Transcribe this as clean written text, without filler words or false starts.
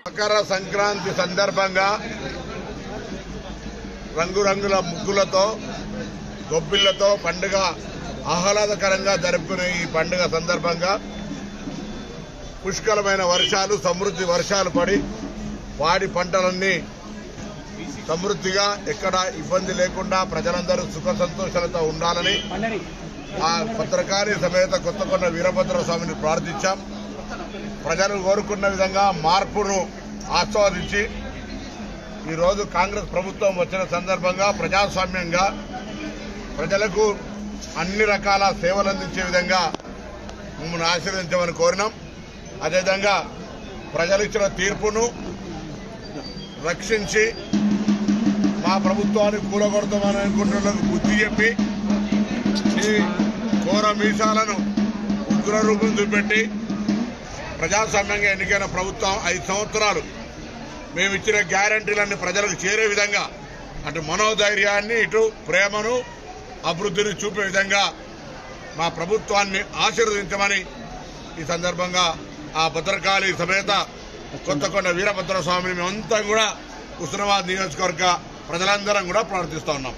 మకర సంక్రాంతి సందర్భంగా రంగురంగుల ముగ్గులతో గొబ్బిళ్లతో పండుగ ఆహ్లాదకరంగా జరుపుకునే ఈ పండుగ సందర్భంగా పుష్కలమైన వర్షాలు సమృద్ధి వర్షాలు పడి పాడి పంటలన్నీ సమృద్ధిగా ఎక్కడ ఇబ్బంది లేకుండా ప్రజలందరూ సుఖ సంతోషాలతో ఉండాలని ఆ భద్రకాళి సమేత కొత్తకొండ వీరభద్ర స్వామిని ప్రార్థించాం. ప్రజలు కోరుకున్న విధంగా మార్పును ఆస్వాదించి ఈరోజు కాంగ్రెస్ ప్రభుత్వం వచ్చిన సందర్భంగా ప్రజాస్వామ్యంగా ప్రజలకు అన్ని రకాల సేవలు అందించే విధంగా మమ్మల్ని ఆశీర్వదించమని కోరినాం. అదేవిధంగా ప్రజలు ఇచ్చిన తీర్పును రక్షించి మా ప్రభుత్వాన్ని కూలగొడతామని అనుకుంటున్నందుకు బుద్ధి చెప్పి ఈ ఘోర మీసాలను ఉగ్ర రూపం చూపెట్టి ప్రజాస్వామ్యంగా ఎన్నికైన ప్రభుత్వం 5 సంవత్సరాలు మేము ఇచ్చిన గ్యారంటీలన్నీ ప్రజలకు చేరే విధంగా అటు మనోధైర్యాన్ని ఇటు ప్రేమను అభివృద్ధిని చూపే విధంగా మా ప్రభుత్వాన్ని ఆశీర్వదించమని ఈ సందర్భంగా ఆ భద్రకాళి సమేత కొత్తకొండ వీరభద్ర స్వామిని మేమంతా కూడా హుస్నాబాద్ నియోజకవర్గ ప్రజలందరం కూడా ప్రార్థిస్తా ఉన్నాం.